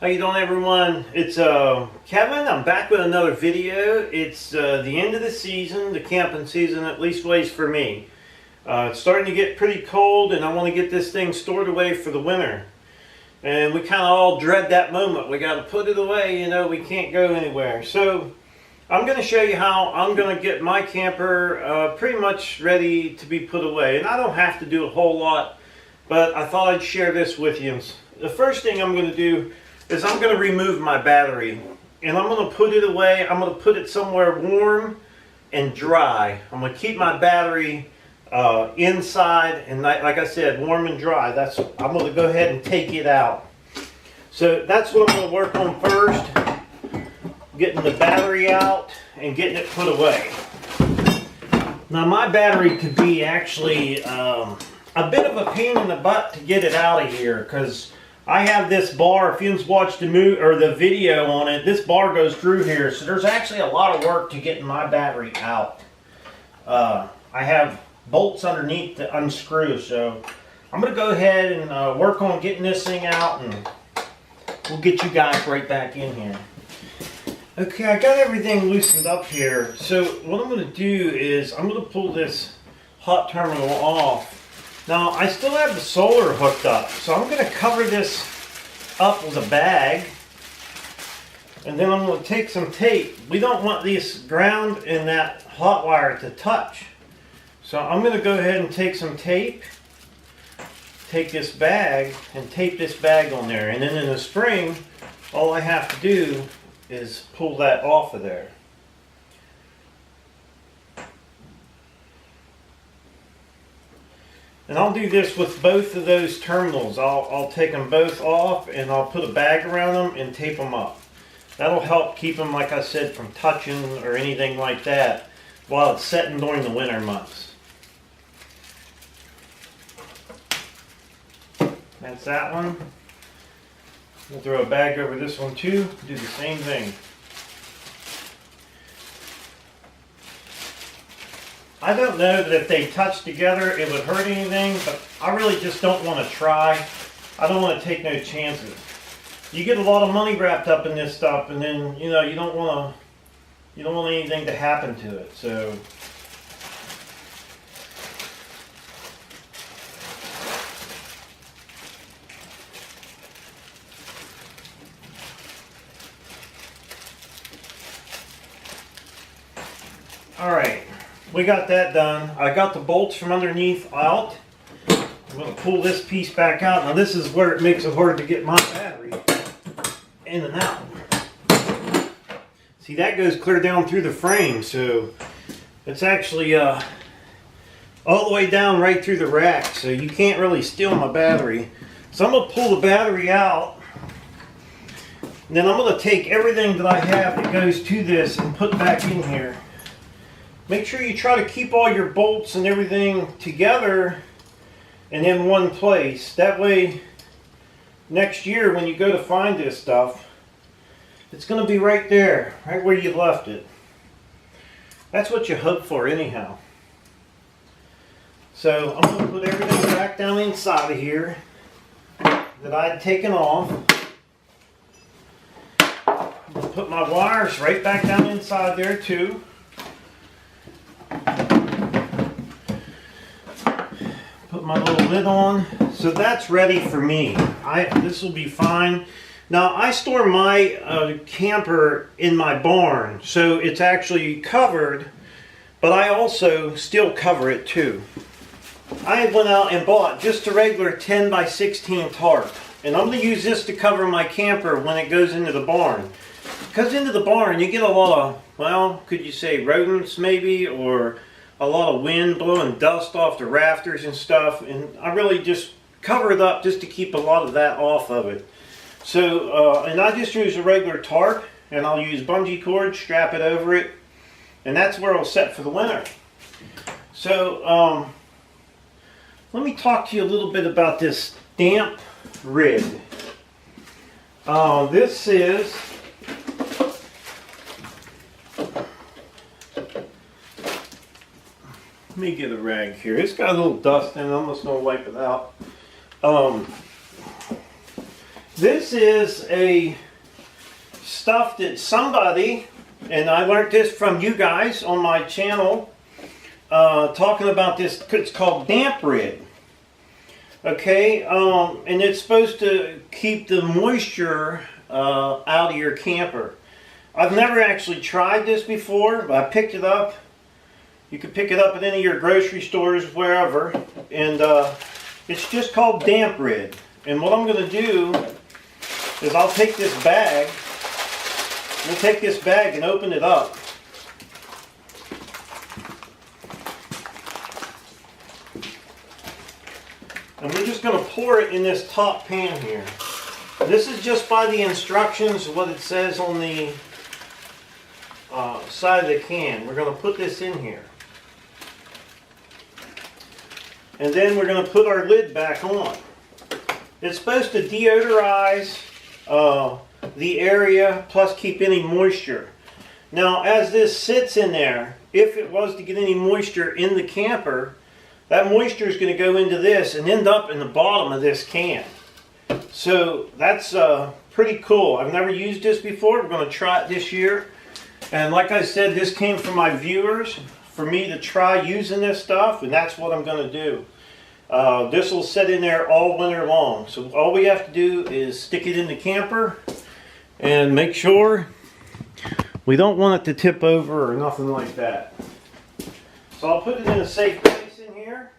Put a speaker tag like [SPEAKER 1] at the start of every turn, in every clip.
[SPEAKER 1] How you doing, everyone? It's Kevin. I'm back with another video. It's the end of the season, the camping season, at least ways for me. It's starting to get pretty cold, and I want to get this thing stored away for the winter. And we kind of all dread that moment. We got to put it away, you know, we can't go anywhere. So I'm going to show you how I'm going to get my camper pretty much ready to be put away. And I don't have to do a whole lot, but I thought I'd share this with you. The first thing I'm going to do is I'm going to remove my battery, and I'm going to put it away. I'm going to put it somewhere warm and dry. I'm going to keep my battery inside, and like I said, warm and dry. I'm going to go ahead and take it out. So that's what I'm going to work on first, getting the battery out and getting it put away. Now my battery could be actually a bit of a pain in the butt to get it out of here, because I have this bar. If you've watched the video on it, this bar goes through here, so there's actually a lot of work to getting my battery out. I have bolts underneath to unscrew, so I'm going to go ahead and work on getting this thing out, and we'll get you guys right back in here. Okay, I got everything loosened up here. So what I'm going to do is I'm going to pull this hot terminal off. Now, I still have the solar hooked up, so I'm going to cover this up with a bag, and then I'm going to take some tape. We don't want this ground and that hot wire to touch. So I'm going to go ahead and take some tape, take this bag, and tape this bag on there. And then in the spring, all I have to do is pull that off of there. And I'll do this with both of those terminals. I'll take them both off, and I'll put a bag around them and tape them up. That'll help keep them, like I said, from touching or anything like that while it's setting during the winter months. That's that one. We'll throw a bag over this one too. Do the same thing. I don't know that if they touch together it would hurt anything, but I really just don't want to try. I don't want to take no chances. You get a lot of money wrapped up in this stuff, and then you don't want anything to happen to it. So all right. We got that done. I got the bolts from underneath out. I'm going to pull this piece back out. Now this is where it makes it hard to get my battery in and out. See, that goes clear down through the frame, so it's actually all the way down right through the rack, so you can't really steal my battery. So I'm going to pull the battery out, and then I'm going to take everything that I have that goes to this and put back in here. Make sure you try to keep all your bolts and everything together and in one place. That way, next year when you go to find this stuff, it's going to be right there, right where you left it. That's what you hope for anyhow. So I'm going to put everything back down inside of here that I'd taken off. I'm going to put my wires right back down inside there too. Put my little lid on. So that's ready for me. This will be fine. Now I store my camper in my barn, so it's actually covered, but I also still cover it too. I went out and bought just a regular 10 by 16 tarp, and I'm going to use this to cover my camper when it goes into the barn. Because into the barn you get a lot of, well, could you say rodents maybe, or a lot of wind blowing dust off the rafters and stuff, and I really just cover it up just to keep a lot of that off of it. So, and I just use a regular tarp, and I'll use bungee cord, strap it over it, and that's where it'll set for the winter. So, let me talk to you a little bit about this damp rig. This is Let me get a rag here. It's got a little dust in it. I'm just going to wipe it out. This is a stuff that somebody, and I learned this from you guys on my channel, talking about this. It's called damp rid. Okay, and it's supposed to keep the moisture out of your camper. I've never actually tried this before, but I picked it up. You can pick it up at any of your grocery stores, wherever, and it's just called damp rid. And what I'm going to do is I'll take this bag. We'll take this bag and open it up. And we're just going to pour it in this top pan here. This is just by the instructions, what it says on the side of the can. We're going to put this in here. And then we're going to put our lid back on. It's supposed to deodorize the area, plus keep any moisture. Now, as this sits in there, if it was to get any moisture in the camper, that moisture is going to go into this and end up in the bottom of this can. So that's pretty cool. I've never used this before. We're going to try it this year. And like I said, this came from my viewers for me to try using this stuff, and that's what I'm going to do. This will sit in there all winter long. So all we have to do is stick it in the camper and make sure we don't want it to tip over or nothing like that. So I'll put it in a safe place in here.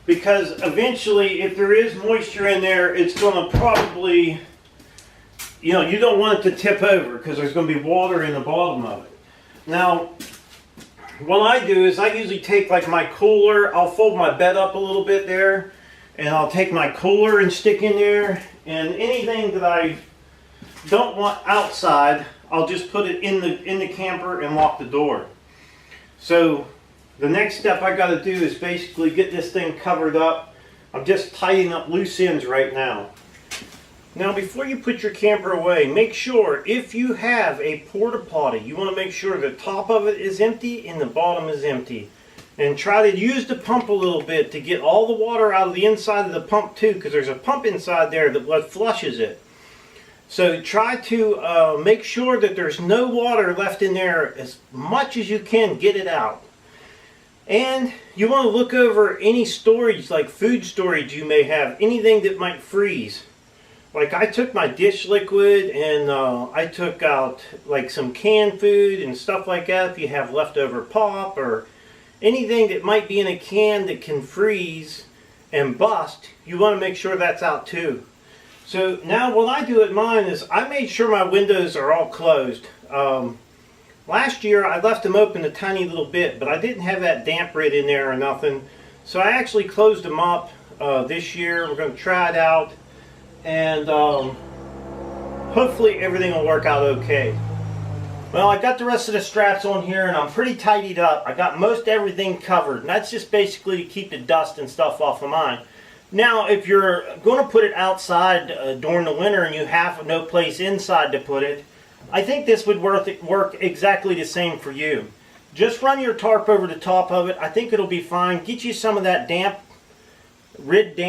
[SPEAKER 1] Because eventually, if there is moisture in there, it's going to probably, you know, you don't want it to tip over because there's going to be water in the bottom of it. Now, what I do is I usually take like my cooler, I'll fold my bed up a little bit there, and I'll take my cooler and stick in there, and anything that I don't want outside, I'll just put it in the camper and lock the door. So the next step I got to do is basically get this thing covered up. I'm just tightening up loose ends right now. Now, before you put your camper away, make sure if you have a porta potty, you want to make sure the top of it is empty and the bottom is empty. And try to use the pump a little bit to get all the water out of the inside of the pump too, because there's a pump inside there that flushes it. So try to make sure that there's no water left in there. As much as you can, get it out. And you want to look over any storage, like food storage you may have, anything that might freeze. Like I took my dish liquid and I took out like some canned food and stuff like that. If you have leftover pop or anything that might be in a can that can freeze and bust, you want to make sure that's out too. So now what I do at mine is I made sure my windows are all closed. Last year I left them open a tiny little bit, but I didn't have that damp rid in there or nothing. So I actually closed them up this year. We're going to try it out. And hopefully everything will work out okay. Well, I got the rest of the straps on here and I'm pretty tidied up. I got most everything covered. And that's just basically to keep the dust and stuff off of mine. Now, if you're going to put it outside during the winter and you have no place inside to put it, I think this would work exactly the same for you. Just run your tarp over the top of it. I think it'll be fine. Get you some of that damp rid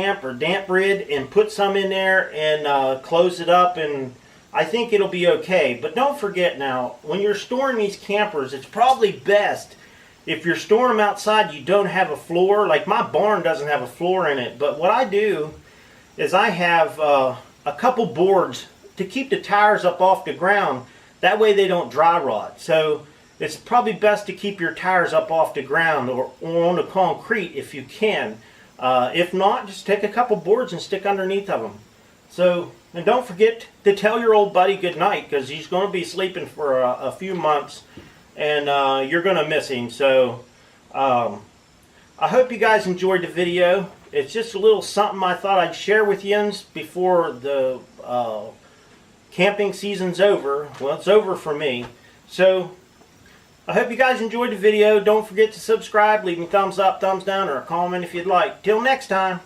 [SPEAKER 1] and put some in there and close it up, and I think it'll be okay. But don't forget now, when you're storing these campers, it's probably best if you're storing them outside you don't have a floor. Like my barn doesn't have a floor in it, but what I do is I have a couple boards to keep the tires up off the ground. That way they don't dry rot. So it's probably best to keep your tires up off the ground or on the concrete if you can. If not, just take a couple boards and stick underneath of them. So, and don't forget to tell your old buddy good night, because he's going to be sleeping for a few months, and you're going to miss him. So, I hope you guys enjoyed the video. It's just a little something I thought I'd share with you before the camping season's over. Well, it's over for me. So, I hope you guys enjoyed the video. Don't forget to subscribe, leave me thumbs up, thumbs down, or a comment if you'd like. Till next time.